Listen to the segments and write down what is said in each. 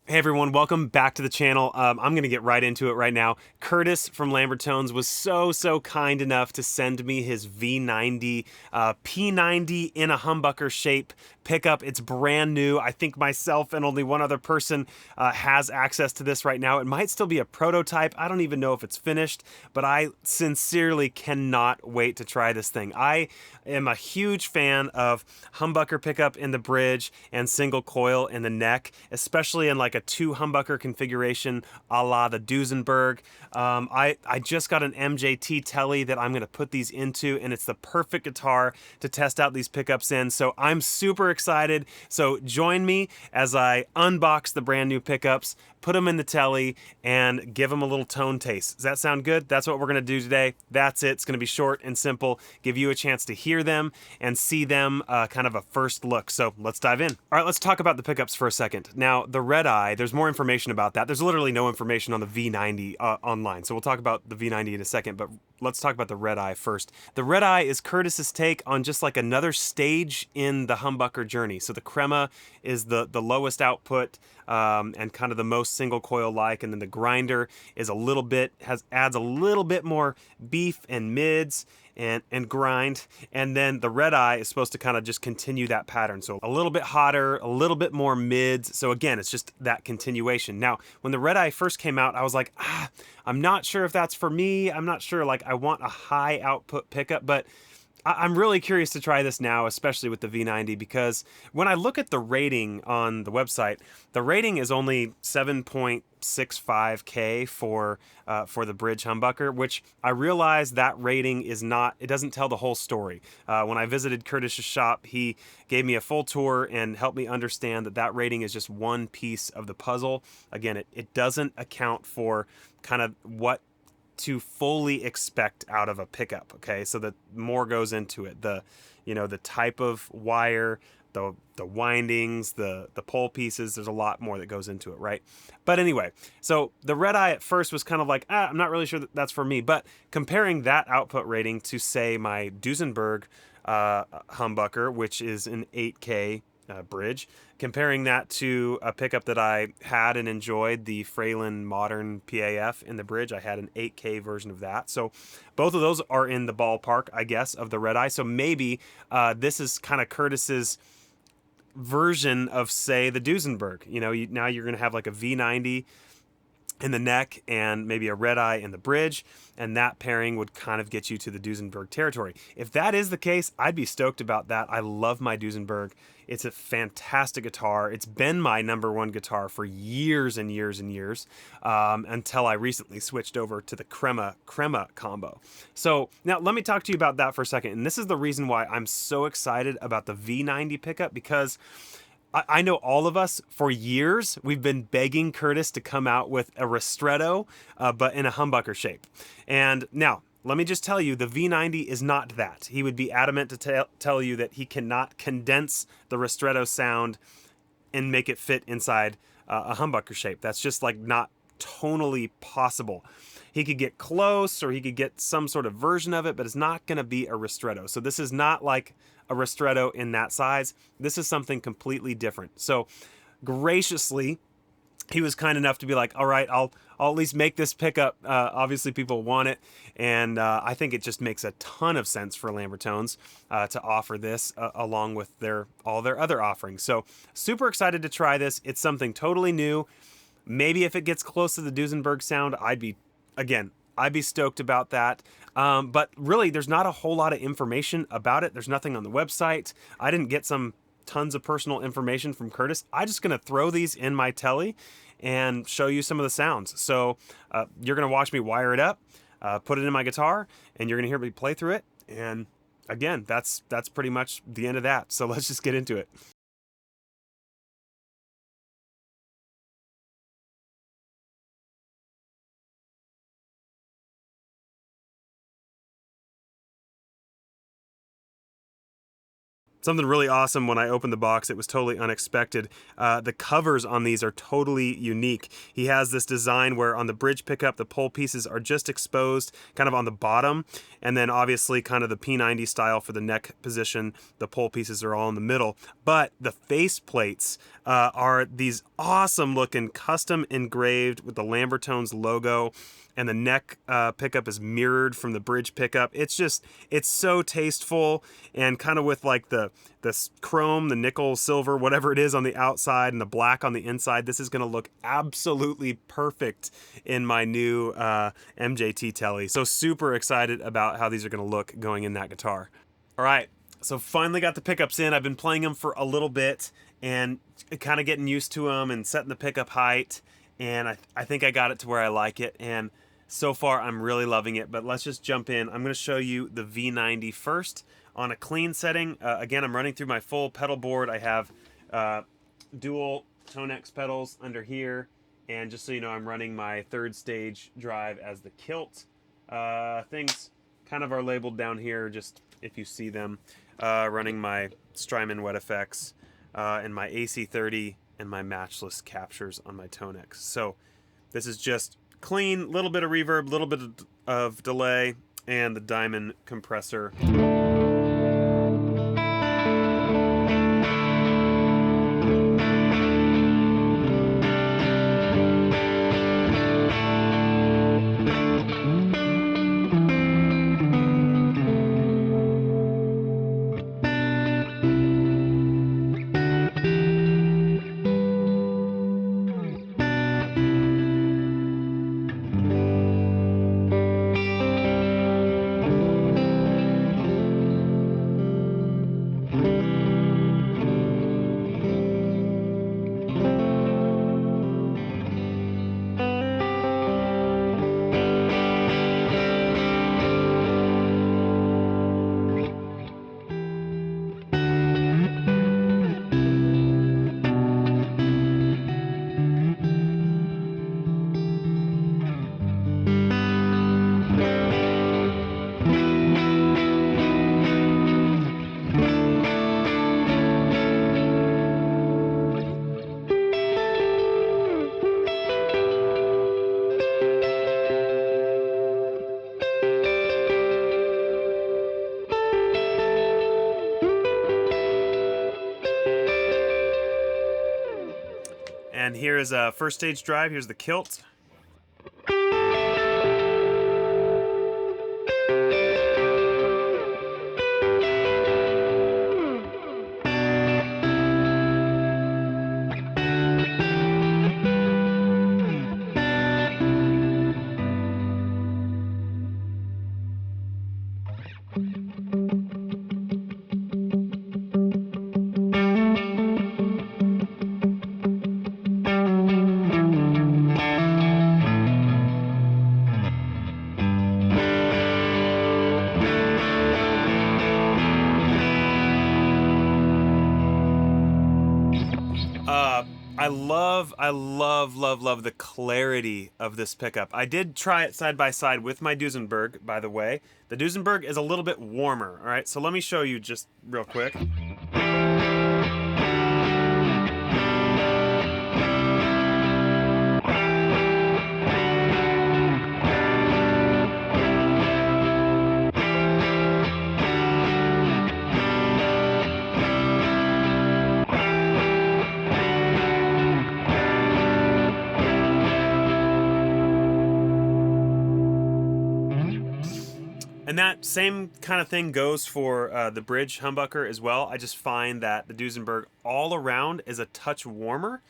Hey everyone, welcome back to the channel. I'm going to get right into it right now. Kurtis from Lambertones was so kind enough to send me his V90 P90 in a humbucker shape pickup. It's brand new. I think myself and only one other person has access to this right now. It might still be a prototype. I don't even know if it's finished, but I sincerely cannot wait to try this thing. I am a huge fan of humbucker pickup in the bridge and single coil in the neck, especially in like a two humbucker configuration a la the Duesenberg. I just got an MJT telly that I'm going to put these into, and it's the perfect guitar to test out these pickups in. So I'm super excited. So join me as I unbox the brand new pickups, put them in the telly, and give them a little tone taste. Does that sound good? That's what we're going to do today. That's it. It's going to be short and simple, give you a chance to hear them and see them, kind of a first look. So let's dive in. All right, let's talk about the pickups for a second. Now, the Red Eye, there's more information about that. There's literally no information on the V90 online. So we'll talk about the V90 in a second, but let's talk about the Red Eye first. The Red Eye is Kurtis's take on just like another stage in the humbucker journey. So the Crema is the lowest output and kind of the most single coil like, and then the grinder is a little bit, adds a little bit more beef and mids and grind, and then the Red Eye is supposed to kind of just continue that pattern. So a little bit hotter, a little bit more mids. So again, it's just that continuation. Now, when the Red Eye first came out, I was like, I'm not sure if that's for me. I'm not sure, like I want a high output pickup, but I'm really curious to try this now, especially with the V90, because when I look at the rating on the website, the rating is only 7.65K for the bridge humbucker, which I realize that rating is not, it doesn't tell the whole story. When I visited Kurtis' shop, he gave me a full tour and helped me understand that that rating is just one piece of the puzzle. Again, it doesn't account for kind of what to fully expect out of a pickup. Okay, so that more goes into it, the type of wire, the windings, the pole pieces. There's a lot more that goes into it, right? But anyway, so the Red Eye at first was kind of like, I'm not really sure that that's for me. But comparing that output rating to, say, my Duesenberg humbucker, which is an 8K bridge, comparing that to a pickup that I had and enjoyed, the Fralin Modern PAF in the bridge, I had an 8K version of that. So both of those are in the ballpark, I guess, of the Red Eye. So maybe this is kind of Kurtis's version of, say, the Duesenberg. Now you're going to have like a V90 in the neck and maybe a Red Eye in the bridge, and that pairing would kind of get you to the Duesenberg territory. If that is the case, I'd be stoked about that. I love my Duesenberg. It's a fantastic guitar. It's been my #1 guitar for years and years and years, until I recently switched over to the Crema combo. So now let me talk to you about that for a second. And this is the reason why I'm so excited about the V90 pickup, because I know all of us, for years, we've been begging Kurtis to come out with a Ristretto, but in a humbucker shape. And now, let me just tell you, the V90 is not that. He would be adamant to tell you that he cannot condense the Ristretto sound and make it fit inside a humbucker shape. That's just like not tonally possible. He could get close, or he could get some sort of version of it, but it's not going to be a Ristretto. So this is not like a Ristretto in that size. This is something completely different. So graciously, he was kind enough to be like, all right, I'll at least make this pickup. Obviously people want it, and I think it just makes a ton of sense for Lambertones to offer this along with all their other offerings. So super excited to try this. It's something totally new. Maybe if it gets close to the Duesenberg sound, I'd be stoked about that. But really, there's not a whole lot of information about it. There's nothing on the website. I didn't get tons of personal information from Kurtis. I'm just going to throw these in my telly and show you some of the sounds. So you're going to watch me wire it up, put it in my guitar, and you're going to hear me play through it. And again, that's pretty much the end of that. So let's just get into it. Something really awesome when I opened the box, it was totally unexpected. The covers on these are totally unique. He has this design where on the bridge pickup, the pole pieces are just exposed kind of on the bottom, and then obviously kind of the P90 style for the neck position, the pole pieces are all in the middle. But the face plates are these awesome looking custom engraved with the Lambertones logo, and the neck pickup is mirrored from the bridge pickup. It's so tasteful, and kind of with like the chrome, the nickel, silver, whatever it is on the outside and the black on the inside. This is going to look absolutely perfect in my new MJT Telly. So super excited about how these are going to look going in that guitar. All right, so finally got the pickups in. I've been playing them for a little bit and kind of getting used to them and setting the pickup height. And I think I got it to where I like it. And so far, I'm really loving it, but let's just jump in. I'm going to show you the V90 first on a clean setting. Again, I'm running through my full pedal board. I have dual Tonex pedals under here, and just so you know, I'm running my 3rd stage drive as the kilt. Things kind of are labeled down here, just if you see them. Running my Strymon Wet Effects and my AC30 and my matchless captures on my Tonex. So this is just clean, little bit of reverb, little bit of delay, and the diamond compressor. And here is a 1st stage drive. Here's the kilt. I love the clarity of this pickup. I did try it side by side with my Duesenberg, by the way. The Duesenberg is a little bit warmer, all right? So let me show you just real quick. And that same kind of thing goes for the bridge humbucker as well. I just find that the Duesenberg all around is a touch warmer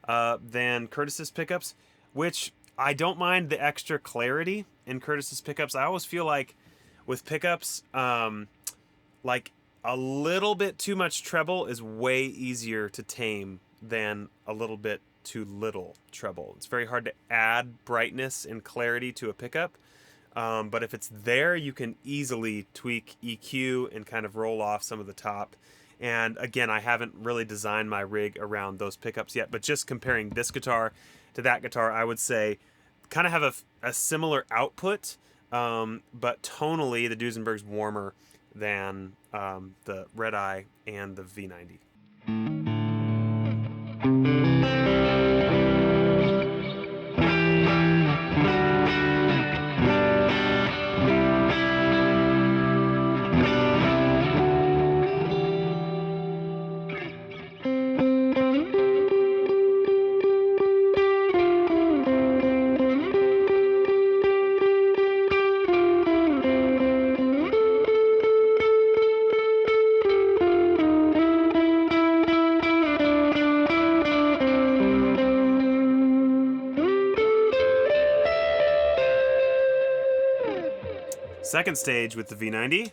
than Kurtis's pickups, which I don't mind the extra clarity in Kurtis's pickups. I always feel like with pickups, like a little bit too much treble is way easier to tame than a little bit too little treble. It's very hard to add brightness and clarity to a pickup. But if it's there, you can easily tweak EQ and kind of roll off some of the top. And again, I haven't really designed my rig around those pickups yet, but just comparing this guitar to that guitar, I would say kind of have a similar output, but tonally the Duesenberg's warmer than the Red Eye and the V90. Second stage with the V90.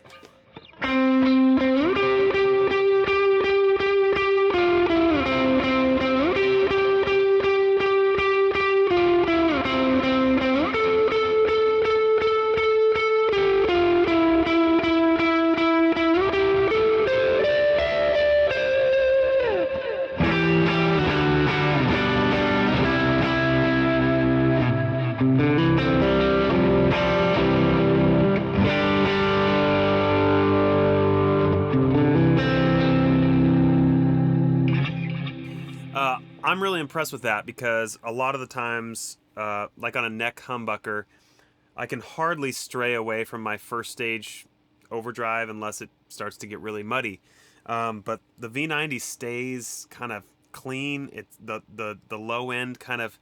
I'm really impressed with that because a lot of the times, like on a neck humbucker, I can hardly stray away from my first stage overdrive unless it starts to get really muddy. But the V90 stays kind of clean. It's the low end kind of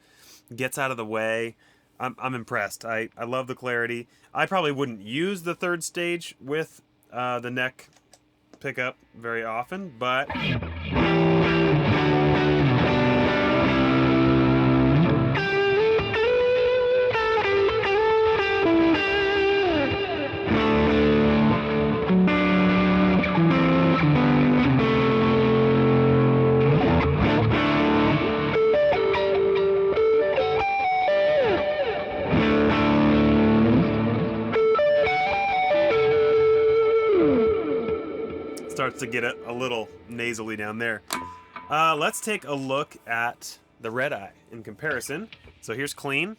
gets out of the way. I'm impressed. I love the clarity. I probably wouldn't use the third stage with the neck pickup very often, but starts to get a little nasally down there. Let's take a look at the Red Eye in comparison. So here's clean.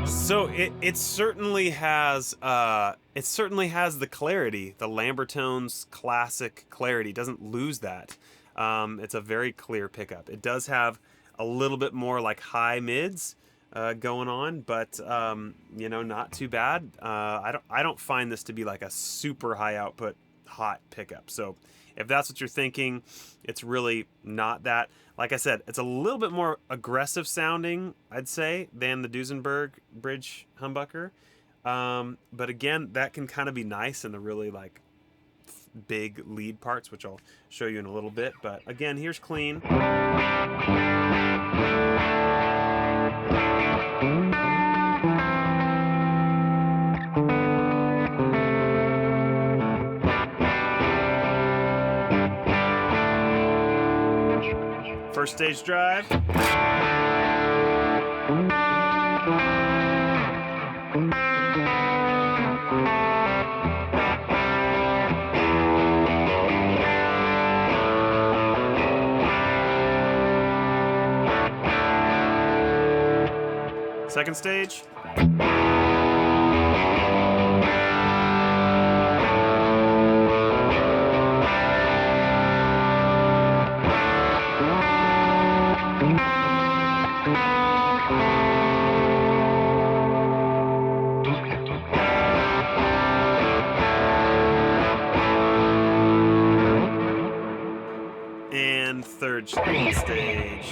So it certainly has the clarity, the Lambertones classic clarity. It doesn't lose that. It's a very clear pickup. It does have a little bit more like high mids going on, but you know, not too bad. I don't find this to be like a super high output hot pickup. So if that's what you're thinking, it's really not that. Like I said, it's a little bit more aggressive sounding, I'd say, than the Duesenberg bridge humbucker. But again, that can kind of be nice in the really like big lead parts, which I'll show you in a little bit. But again, here's clean. First stage drive. Second stage. And third stage.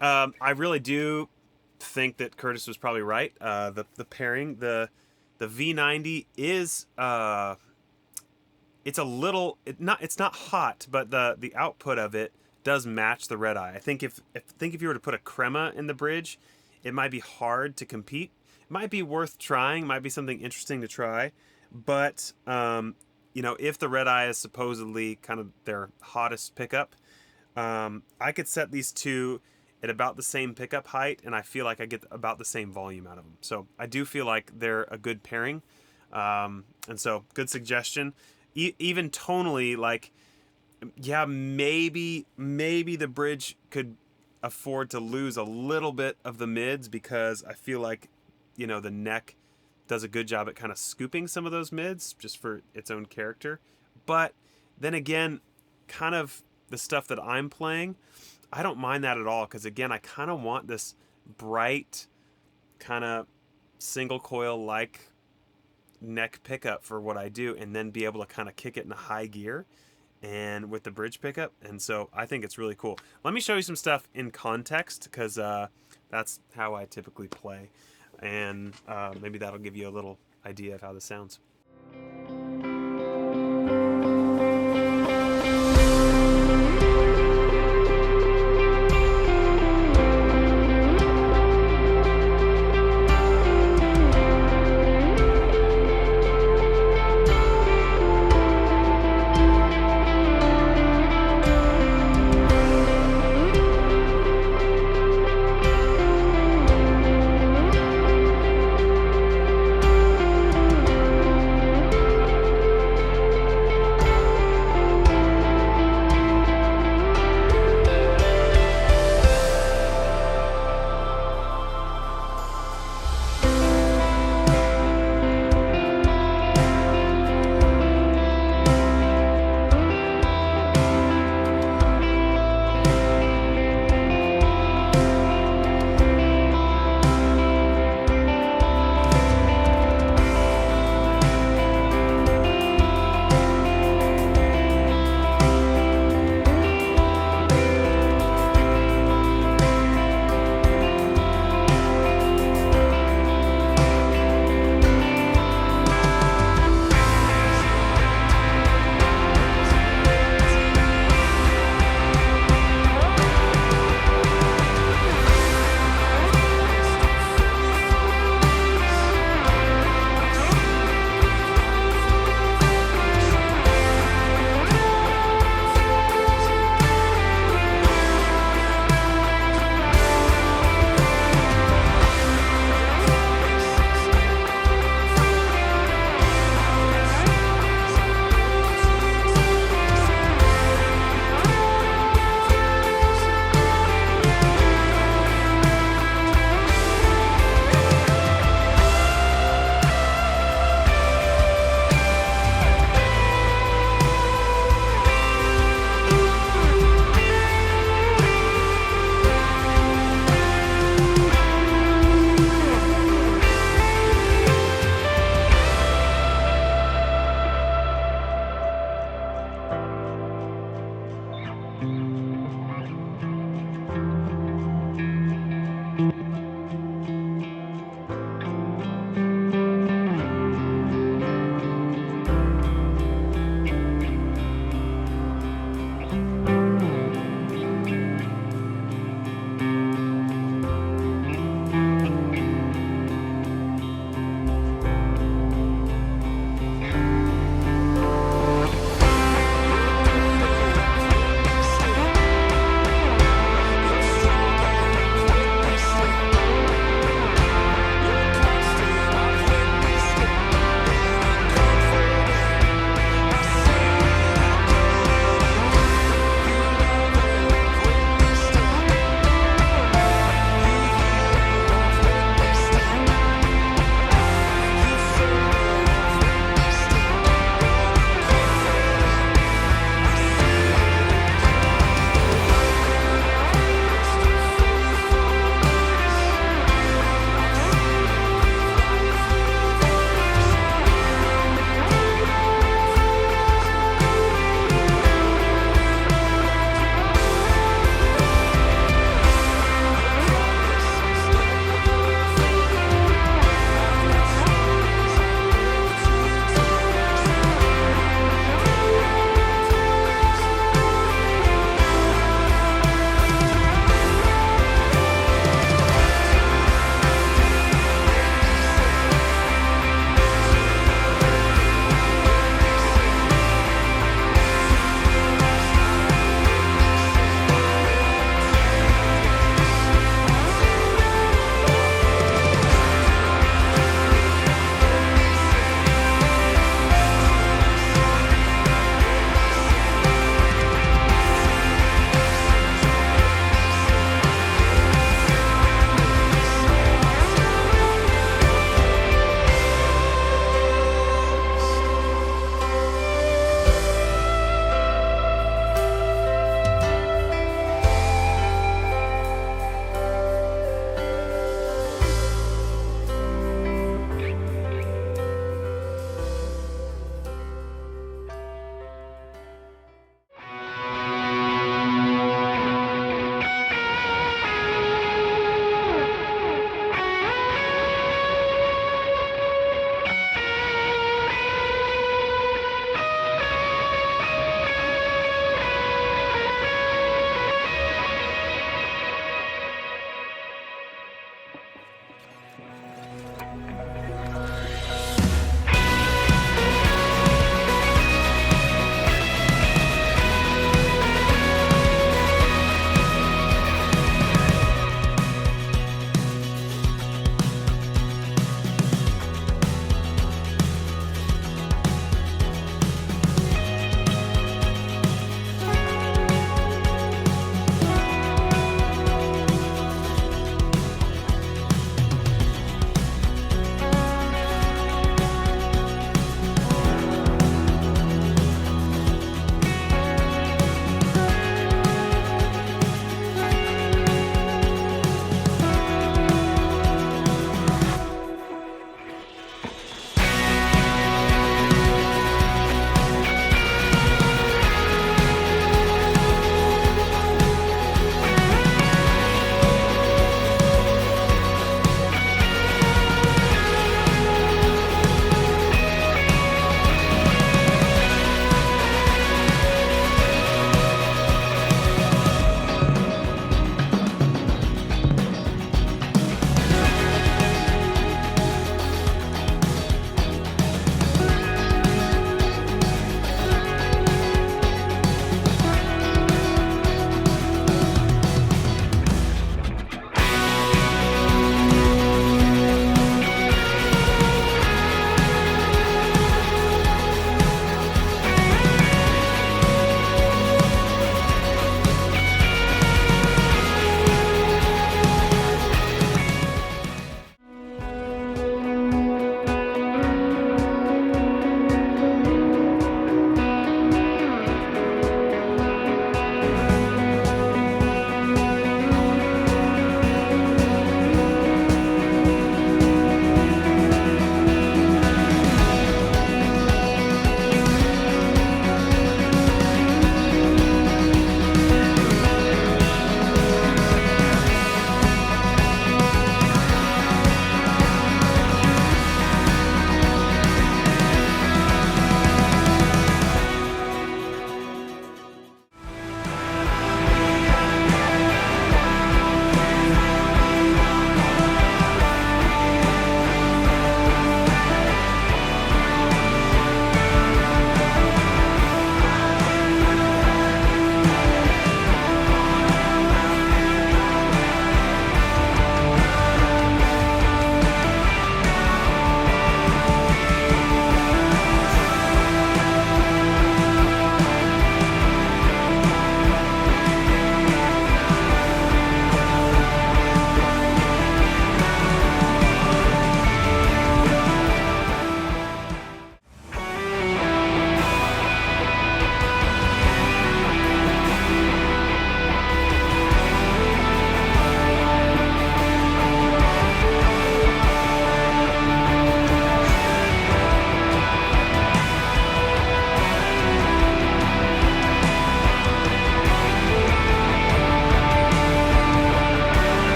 I really do think that Kurtis was probably right. The pairing, the V90 is it's a little it's not hot, but the output of it does match the Red Eye. I think if you were to put a crema in the bridge, it might be hard to compete. It might be worth trying. Might be something interesting to try, but you know, if the Red Eye is supposedly kind of their hottest pickup, I could set these two at about the same pickup height, and I feel like I get about the same volume out of them. So I do feel like they're a good pairing, and so good suggestion. Even tonally, like, yeah, maybe the bridge could afford to lose a little bit of the mids, because I feel like, you know, the neck does a good job at kind of scooping some of those mids just for its own character. But then again, kind of the stuff that I'm playing, I don't mind that at all, because again, I kind of want this bright kind of single coil like neck pickup for what I do, and then be able to kind of kick it in a high gear and with the bridge pickup. And so I think it's really cool. Let me show you some stuff in context, because that's how I typically play, and maybe that'll give you a little idea of how this sounds.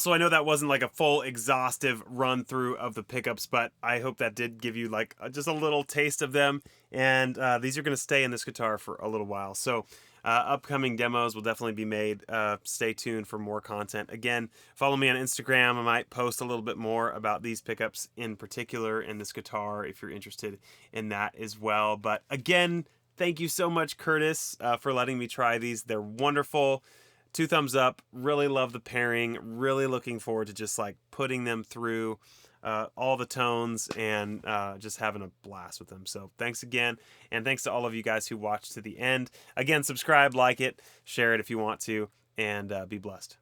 Also, I know that wasn't like a full exhaustive run through of the pickups, but I hope that did give you like just a little taste of them. And these are going to stay in this guitar for a little while. So upcoming demos will definitely be made. Stay tuned for more content. Again, follow me on Instagram. I might post a little bit more about these pickups in particular and this guitar if you're interested in that as well. But again, thank you so much, Kurtis, for letting me try these. They're wonderful. 2 thumbs up. Really love the pairing. Really looking forward to just like putting them through all the tones and just having a blast with them. So thanks again, and thanks to all of you guys who watched to the end. Again, subscribe, like it, share it if you want to, and be blessed.